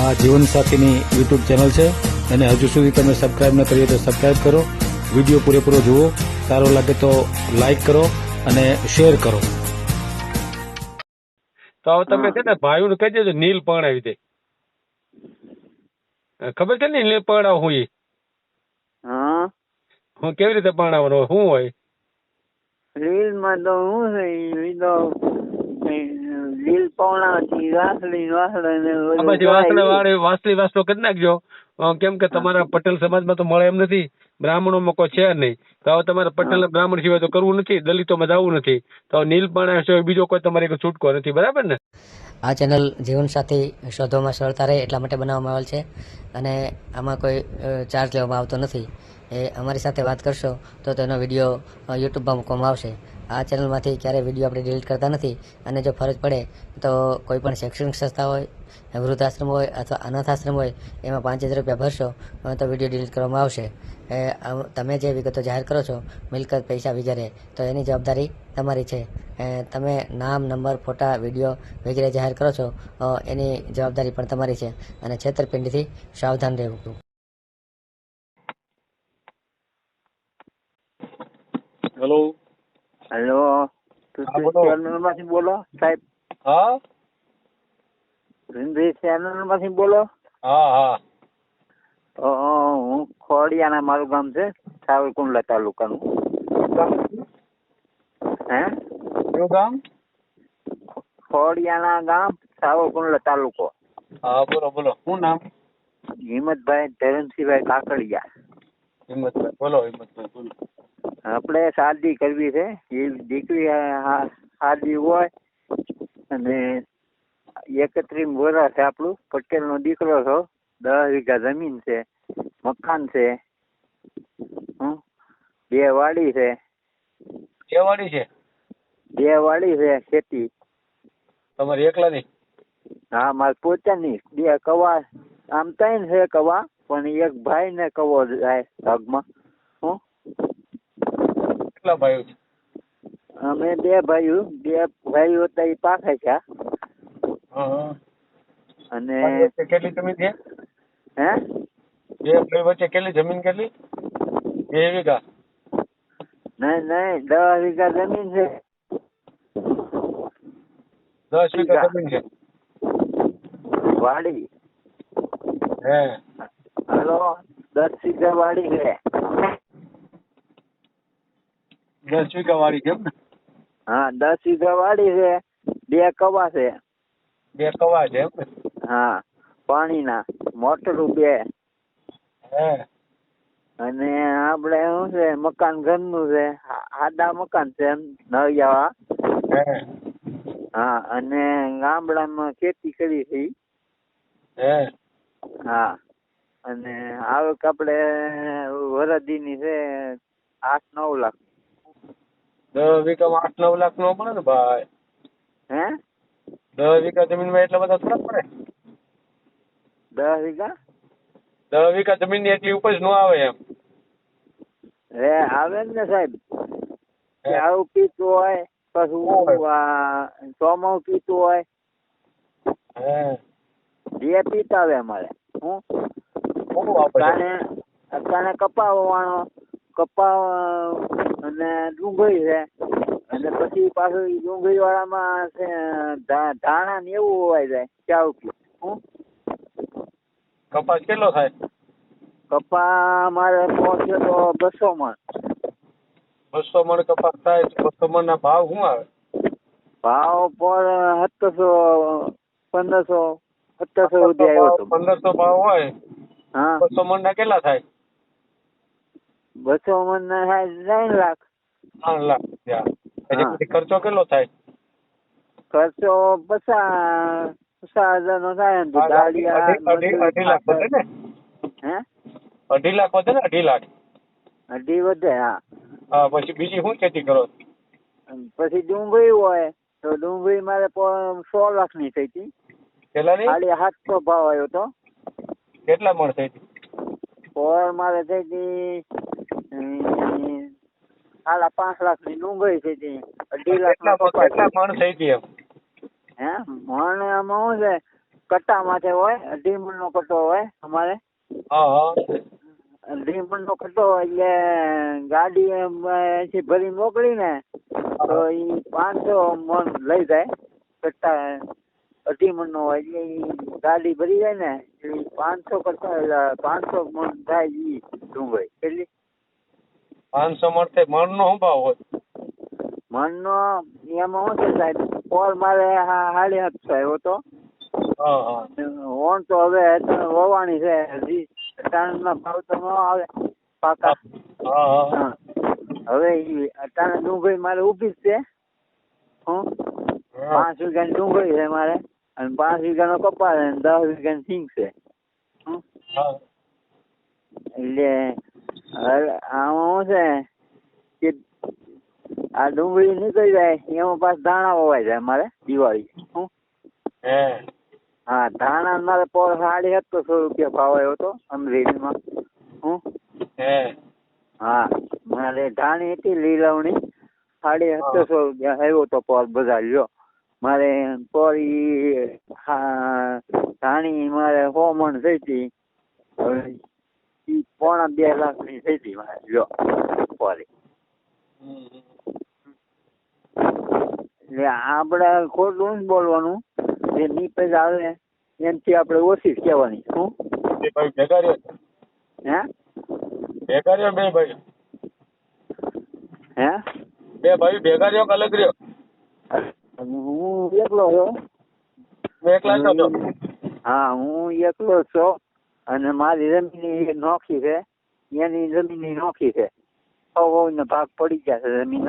આ જીવનસાથીની YouTube channel છે અને હજુ સુધી તમે સબસ્ક્રાઇબ ન કરી હોય તો સબસ્ક્રાઇબ કરો. વિડીયો પૂરેપૂરો જુઓ, સારો લાગે તો લાઈક કરો અને શેર કરો. તો હવે તમે છે ને ભાઈઓને કહી દેજો નીલ પરણાવી દે. ખબર છે ને નીલ પરણાવ હું હા હું કેવી રીતે પરણાવવાનો હોય શું હોય? લીલમાં તો શું છે ઈ તો લીલ પૌણાથી વાસળી વાસળી વાસળો કરી નાખજો. કેમ કે તમારા પટેલ સમાજમાં તો મળે એમ નથી, બ્રાહ્મણોમાં કોઈ છે નહીં. તો હવે તમારે પટેલ બ્રાહ્મણ સિવાય તો કરવું નથી, દલિતોમાં જવું નથી. તો નીલ પરણાવ સિવાય બીજો કોઈ તમારી છૂટકો નથી, બરાબર ને? આ ચેનલ જીવનસાથી શોધવામાં સરળતા રહે એટલા માટે બનાવવામાં આવેલ છે અને આમાં કોઈ ચાર્જ લેવામાં આવતો નથી. એ અમારી સાથે વાત કરશો તો તેનો વિડીયો યુટ્યુબમાં મૂકવામાં આવશે. આ ચેનલમાંથી ક્યારેય વિડીયો આપણે ડિલીટ કરતા નથી અને જો ફરજ પડે તો કોઈ પણ શૈક્ષણિક સંસ્થા હોય, વૃદ્ધાશ્રમ હોય અથવા અનાથ આશ્રમ હોય એમાં 5000 રૂપિયા ભરશો તો વિડીયો ડિલીટ કરવામાં આવશે. તમે જે વિગતો જાહેર કરો છો, મિલકત, પૈસા વગેરે, તો એની જવાબદારી તમારી છે. તમે નામ, નંબર, ફોટા, વિડીયો વગેરે જાહેર કરો છો એની જવાબદારી પણ તમારી છે અને છેતરપિંડીથી સાવધાન રહેવું. હેલો. હેલો, ચેનલ માંથી બોલો સાહેબ? હા ચેનલ માંથી બોલો? હા હા. હું ખોડિયાના, મારું ગામ છે સાવરકુંડલા તાલુકાનું. હે? કયું ગામ? ખોડિયાના ગામ, સાવરકુંડલા તાલુકો. હા બોલો બોલો, શું નામ? હિંમતભાઈ ધરમસિંહભાઈ કાકડિયા. હિંમતભાઈ બોલો. હિંમતભાઈ બોલો. આપણે શાદી કરવી છે. એ દીકરી શાદી હોય અને 31 વર્ષ છે. આપણું પટેલ નો દીકરો છો. 10 વીઘા જમીન છે, મકાન છે, 2 વાડી છે. બે વાડી છે? 2 વાડી છે ખેતી. તમારી એકલાની? હા, મારે પોતાની. 2 કવા, આમ 3 છે કવા, પણ એક ભાઈ ને કવો જાય ભાગમાં. કેટલા ભાઈઓ છે? અમે 2 ભાઈઓ. 2 ભાઈઓ હતા એ પાછા થયા. અને કેટલી જમીન છે? હે? 2 ભાઈ વચ્ચે કેટલી જમીન? કેટલી? 2 વીઘા? નહીં, 10 વીઘા જમીન છે. 10 વીઘા જમીન છે વાડી. હે? હલો, 10 વીઘા વાડી છે. 10 વીઘા વાડી છે એમ ને? હા, 10 વીઘા વાડી છે. 2 કવા છે. 2 કવા છે એમ ને? હા, પાણીના મોટરું 2. હે? અને આપણે શું છે, મકાન ઘરનું છે. આડા મકાન છે એમ, નળિયા. હે? હા, અને ગામડામાં ખેતી કરી છે. હે? હા, અને આવક આપણે વરદીની છે 8-9 લાખ. 10 વીઘામાં 8-9 લાખ નો મળે ને ભાઈ? હે? 10 વીઘા જમીનમાં એટલા બધા થોડા પડે? 10 વીઘા? 10 વીઘા જમીન ની એટલી ઉપજ નો આવે એમ? આવે ને સાહેબ. આવું પીતું હોય, પછી ચોમાવું પીતું હોય. જે પીતા આવે અમારે. અત્યારે કપા વાળો, કપા અને ડુંગળી છે. અને પછી પાછું ડુંગળી વાળામાં ધાણા ને એવું હોવાય જાય. ચાવ કપાસ કેટલો થાય? કપા મારે પહોંચે તો 200 મણ. 200 મણ કપાસ થાય. 200 મણ ના ભાવ શું આવે? ભાવ પર 1700, 1500 સુધી આવ્યો હતો. 1500 ભાવ હોય. હા, 200 મણ ના કેટલા થાય? 200 મણ ના થાય 3 લાખ. 3 લાખ. પછી ખર્ચો કેટલો થાય? ખર્ચો 50,000 નો થાય. 2.5 લાખ વધે ને? હે? 2.5 લાખ વધે ને? 2.5 લાખ 2.5 વધે. હા. હા, પછી બીજી શું ખેતી કરો? પછી ડુંગળી હોય તો ડુંગળી મારે 100 લાખ ની થઈ હતી. કેટલાની? ખાલી 700 ભાવ આવ્યો હતો. કેટલા મણ થઈ હતી? મારે થઈ હતી 5.5 લાખ ની ડુંગળી થઈ હતી. 2.5 લાખ કેટલા મણ થઈ હતી એમ? હે? મણ આમાં શું છે, કટ્ટા માથે હોય, 18 મણનો કટ્ટો હોય અમારે. હા હા 18 મણનો કટ્ટો હોય એટલે ગાડી અહીંથી ભરી મોકલી ને તો એ 500 મણ લઈ જાય. કટ્ટા 18 મણનો હોય એટલે એ ગાડી ભરી જાય ને એટલે 500 કરતા 500 મણ થાય એ ડુંગળી. કેટલી? 500 મણ થાય. મણનો શું ભાવ હોય? મણનો એમાં શું છે સાહેબ, પોર મારે 750 આવ્યો હતો. હા હા ઓણ તો હવે વવાણી છે, હજી અટાણના ભાવ તો ન આવે પાકા. હા હા હા હવે ઈ અટાણે ડુંગળી મારે ઊભી જ છે. હું 5 વીઘાની ડુંગળી છે મારે, અને 5 વીઘાનો કપાસ અને 10 વીઘાની સિંગ છે. હા એટલે હવે આમાં શું છે કે આ ડુંગળી નીકળી જાય એમાં પાછા ધાણા વવાઈ જાય મારે દિવાળી. હે હા ધાણા મારે પોર 750 રૂપિયા ભાવ આવ્યો હતો અમરેલીમાં. હે હા મારે ધાણી હતી લીલવણી 750 રૂપિયા આવ્યો હતો પોર બધા લ્યો. મારે પોર ધાણી મારે 100 મણ થઈ હતી. હવે ઈ 1.5 લાખની થઈ હતી મારે લ્યો પોરી. એટલે આપણે ખોટું જ બોલવાનું, જે નીપજ આવે એમથી આપણે ઓછી જ કહેવાની. બે ભાઈ ભેગા રહ્યો? હે ભેગા રહ્યો બે ભાઈ? હે બે ભાઈ ભેગા રહ્યો કે અલગ રહ્યો? હું એકલો છું. એકલા છો? હા હું એકલો છું અને મારી જમીન નોખી છે, એની જમીન નોખી છે. ને ભાગ પડી ગયા છે જમીન.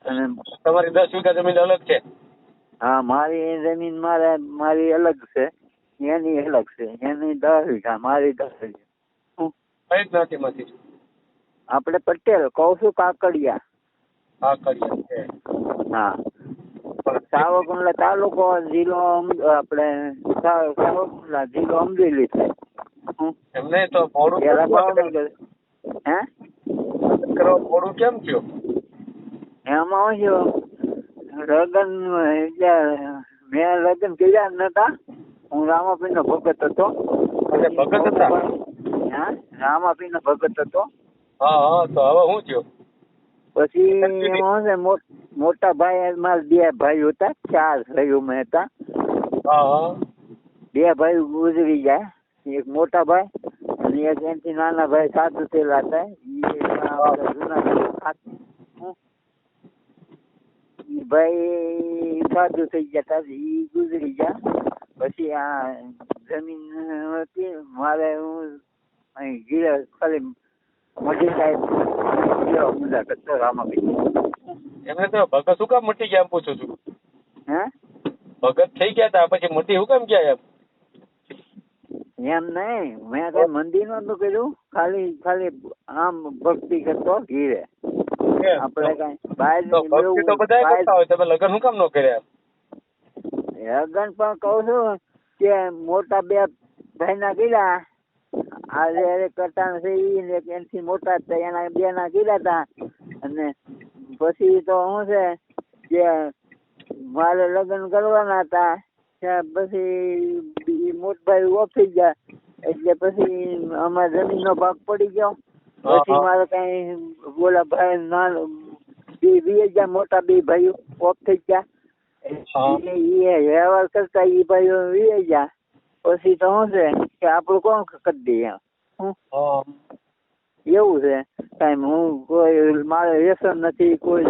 અને તમારી 10 વીઘા જમીન અલગ છે? હા મારી જમીન મારી અલગ છે, એની અલગ છે. એની 10 વીઘા, મારી 10 વીઘા. કઈ જ્ઞાતિમાંથી? આપણે પટેલ કહું છું, કાકડિયા. હા કરીએ છે. હા સાવરકુંડલા તાલુકો, જિલ્લો આપણે સાવરકુંડલા જિલ્લો અમરેલી થાય. એમ નહીં તો મોડું પેલા ભાવનગર. હે મોડું કેમ થયું? એમાં શું લગ્ન એટલે મેં લગ્ન કર્યા નતા. હું રામાપીરનો ભગત હતો. અરે ભગત હતા? હા રામાપીરનો ભગત હતો. હા હા તો હવે શું થયું? પછી એમાં છે મોટા ભાઈ, મારા 2 ભાઈઓ હતા, 4 ભાઈઓ મેં હતા. હા હા 2 ભાઈ ગુજરી ગયા, એક મોટા ભાઈ અને એક એનાથી નાના ભાઈ સાધુ થયેલા હતા. એ ભાઈ સાધુ થઈ ગયા હતા, એ ગુજરી ગયા. પછી આ જમીન હતી મારે, હું અહીં ગીરે ખાલી મઢી સાહેબ મુલાકાત તો રામાપીર. એમને તો ભગત શું કામ મટી ગયા એમ પૂછું છું? હે ભગત થઈ ગયા હતા પછી મટી શું કામ ગયા એમ? એમ નહીં, મેં કઈ મંદિર નતું કર્યું, ખાલી આમ ભક્તિ કરતો ઘીરે. આપણે કઈ બહાર ભક્તિ તો બધા કરતા હોય, તમે લગ્ન શું કામ ન કર્યા? લગ્ન પણ કહું છું કે મોટા 2 ભાઈ ના કર્યા. આજે કટાણ છે એનાથી મોટા હતા, એના 2 ના કર્યા હતા. અને પછી તો શું છે કે મારે લગ્ન કરવાના હતા, પછી મોટભાઈ ઓફ થઈ ગયા એટલે પછી અમારે જમીનનો ભાગ પડી ગયો. પછી મારે કઈ બોલા ભાઈ ના ગયા, મોટા 2 ભાઈઓ ઓફ થઈ ગયા. એ વ્યવહાર કરતા એ ભાઈઓ વી ગયા. પછી તો શું છે કે આપણું કોણ કરી દે એમ. એવું છે કાંઈ હું કોઈ મારે વ્યસન નથી, કોઈ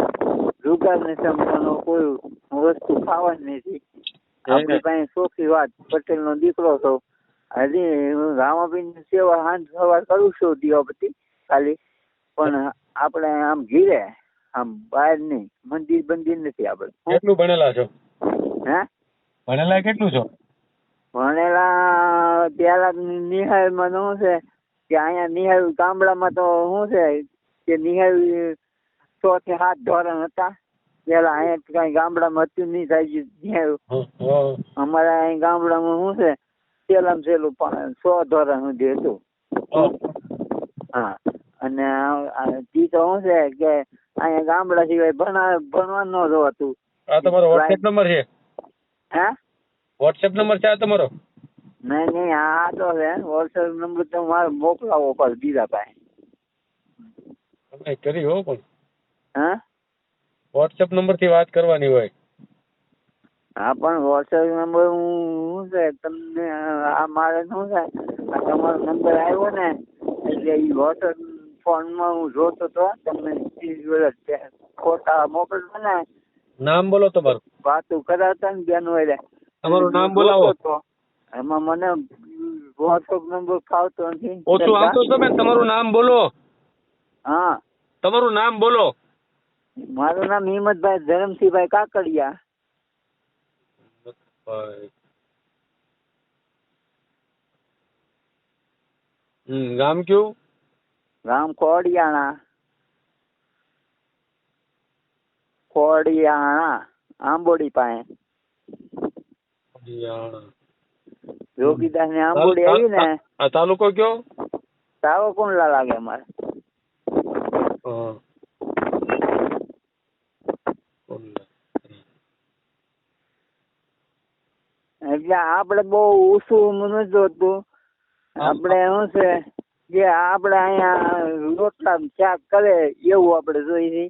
જુગાર નથી સમજવાનો, કોઈ વસ્તુ ખાવાની નથી. આપણી પાસે ચોખ્ખી વાત, પટેલ નો દીકરો છો. હજી હું રામાપીરની સેવા સાંજ સવાર કરું છું દીવાબત્તી ખાલી, પણ આપણે આમ ઘીરે, આમ બહાર નહીં, મંદિર બંદિર નથી આપણે. કેટલું ભણેલા છો? હે ભણેલા કેટલું છો? ભણેલા પેલા નિહાળમાં શું છે કે અહીંયા નિહાળ ગામડામાં તો શું છે કે નિહાળ 6 થી 7 ધોરણ હતા. પેલા અહીંયા કઈ ગામડામાં હતું નહીં થાય નિહાળ. અમારા અહીં ગામડામાં શું છે પેલામાં પેલું 100 ધોરણ સુધી હતું. હા અને તી તો શું છે કે અહીંયા ગામડા સિવાય ભણવા ન જોવાતું. આ તમારો વોટ્સએપ નંબર છે? હે વોટ્સએપ નંબર છે આ તમારો? નહીં આ તો છે વોટ્સએપ નંબર તો મારે મોકલાવો પાછો બીજા પાસે. તમે કરી હો પણ હા વોટ્સએપ નંબર થી વાત કરવાની હોય. હા પણ વોટ્સએપ નંબર હું છે તમને આ મારે શું છે આ તમારો નંબર આવ્યો ને એટલે એ વોટ્સએપ ફોનમાં હું જોતો તો તમે 30 વર્ષ ખોટા મોકલતા ને નામ બોલો તમારું. વાતું કરાવતા ને બેન હોય તમારું નામ બોલાવો. એમાં મને વોટ્સએપ નંબર ફાવતો નથી. ઓછું આવતો છે બેન, તમારું નામ બોલો. હા તમારું નામ બોલો. મારું નામ હિંમતભાઈ ધરમસિંહભાઈ કાકડિયા. ગામ કયું? ગામ ખોડિયાણા આંબોડી પાસે. યોગીદાસ ને આંબોડી આવી ને આ તાલુકો કયો? તાવો કુંડલા લાગે અમારે. એટલે આપડે બહુ ઊંચું નથી જોતું. આપડે શું છે જે આપડે અહીંયા રોટલા શાક કરે એવું આપડે જોઈએ.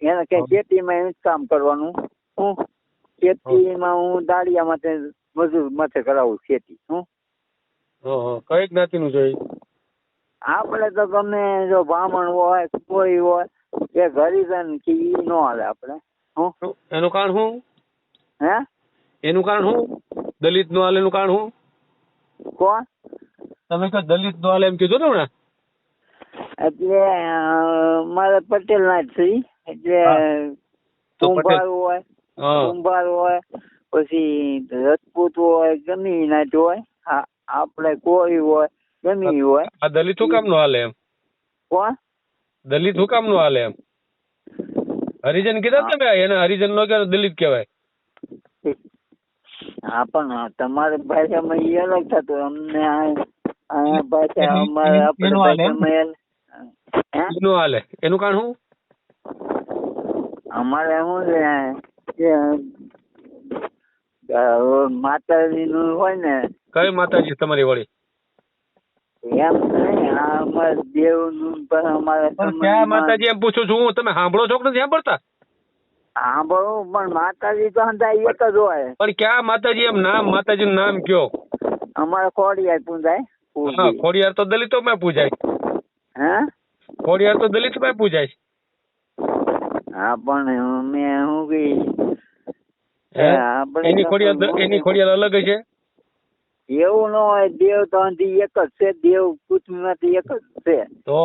એને કઈ ખેતીમાં એવું જ કામ કરવાનું. હું ખેતીમાં હું દાળિયા માટે મજૂર માથે કરાવું ખેતી. હું કઈ જ્ઞાતિ નું જોઈએ? આપડે તો ગમે જો બ્રાહ્મણ હોય કોઈ હોય કે હરિજન કે ઈ નો હાલે આપડે. હું એનું કારણ શું? હે એનું કારણ શું? દલિત નું હાલે એનું કારણ શું? કોણ? તમે કહો દલિત નું હાલે એમ કીધું ને હમણાં. એટલે મારે પટેલ ના જ છે. એટલે કુંભાર હોય પછી રજપૂત હોય ગમે ના જ હોય. આપડે કોઈ હોય ગમે હોય. આ દલિત શું કામ નું હાલે એમ? કોણ? દલિત શું કામ નું હાલે એમ? હરિજન કીધા તમે, એને હરિજન નો કહેવાય દલિત કહેવાય. હા પણ તમારી ભાષામાં એ અલગ થતું. અમને આ ભાષા અમારે આપણી ભાષામાં એનું હાલે એનું કારણ શું? અમારે શું છે માતાજી નું હોય ને. કઈ માતાજી તમારી વળી? એમ નહીં અમારે દેવ નું પણ અમારે ક્યાં માતાજી એમ પૂછું છું હું. તમે સાંભળો છો કે નથી સાંભળતા? સાંભળો પણ માતાજી તો એક જ હોય. પણ ક્યાં માતાજી એમ નામ, માતાજી નું નામ કયો? અમારે ખોડિયાર પૂજાય. ખોડિયાર તો દલિતો માં પૂજાય. હે ખોડિયાર તો દલિત માં પૂજાય. હા પણ અમે શું કઈ એની ખોડિયાર અલગ છે. એવું ન હોય. દેવ તો એક જ છે. દેવ પૃથ્વી માંથી એક જ છે. તો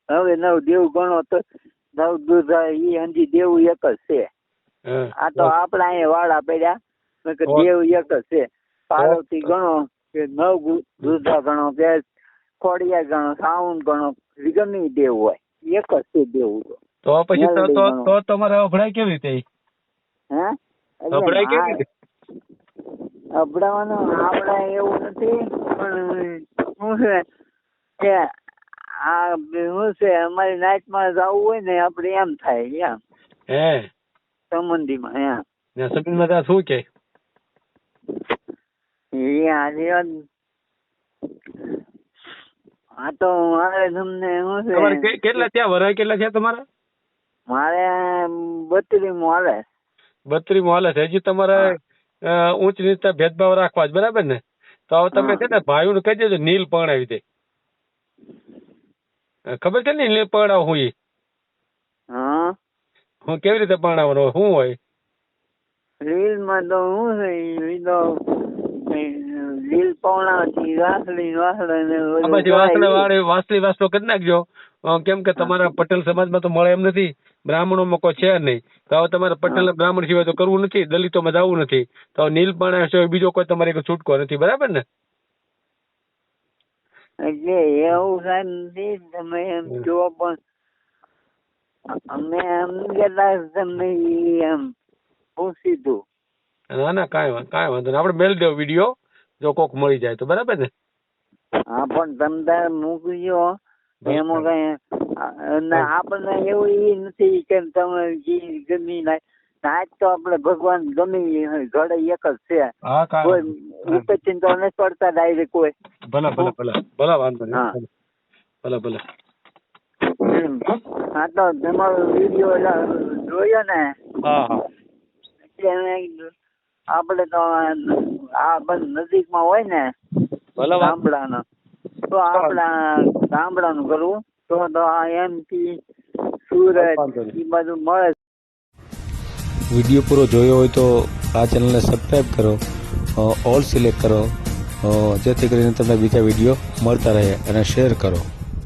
હવે નવ દેવ ગણો તો નવ દુર્ગા ઈ હંજી દેવ એક જ છે. આ તો આપડા અહીંયા વાળા પડ્યા દેવ એક જ છે. પાર્વતી ગણો કે નવ દુર્ગા ગણો કે ખોડિયા ગણો સાવન ગણો ગમે દેવ હોય એક જ છે દેવ. તો પછી તો તમારે અભડાય કેવી રીતે? હે અભડાય કેવી રીતે? અભડાવાનું આપડે એવું નથી. પણ શું છે કે આ શું છે અમારી નાઈટ માં જવું હોય ને આપડે એમ થાય એમ. હે સંબંધી માં એમ સંબંધ માં શું કે હા તો મારે તમને શું છે કેટલા ત્યાં વરાય કેટલા છે તમારા? મારે 32 હાલે. 32 હાલે છે. હજી તમારે ઊંચ નીચતા ભેદભાવ રાખવા જ બરાબર ને? તો હવે તમે છે ને ભાઈઓ ને કહી દેજો નીલ પરણાવી દે. ખબર છે ને નીલ પરણાવ હું એ? હા હું કેવી રીતે પરણાવવાનો શું હોય? લીલ માં તો શું છે લીલ પૌણાથી વાસળી કરી નાખજો. કેમ કે તમારા પટેલ સમાજમાં તો મળે એમ નથી, બ્રાહ્મણોમાં કોઈ છે નહીં. તો હવે તમારે પટેલ બ્રાહ્મણ સિવાય તો કરવું નથી, દલિતોમાં જવું નથી. તો નીલ પણ સિવાય બીજો કોઈ તમારે છૂટકો નથી. બરાબર ને? એટલે એવું સાહેબ નથી. તમે એમ જો પણ અમે એમ કેતા તમને એમ પૂછી દઉં. ના ના કાંઈ વાંધો નહીં. આપણે મેળ દેવો વિડીયો જો કોક મળી જાય તો. બરાબર ને? હા પણ તમે તારે મૂકજો એમાં કઈ આપણને એવું એ નથી કે તમે ગમી નાચ તો આપણે ભગવાન ગમે ઈ ઘડે એક જ છે. હા કોઈ કાંઈ ઉપેક્ષિત તો નથી પડતા ડાયરેક્ટ કોઈ. ભલે ભલે ભલે ભલે વાંધો હા. નહીં ભલે ભલે હા તો તમારો વિડીયો જોયો ને હા હા એટલે આપણે તો આ બંધ નજીકમાં હોય ને ભલે ગામડાનો તો આપણા ગામડાનું કરવું તો આ એમપી સુરત એ બધું મળે. વિડીયો પૂરો જોયો હોય તો આ ચેનલને સબસ્ક્રાઈબ કરો, ઓલ સિલેક્ટ કરો, જેથી કરીને તમને બીજા વિડીયો મળતા રહે અને શેર કરો.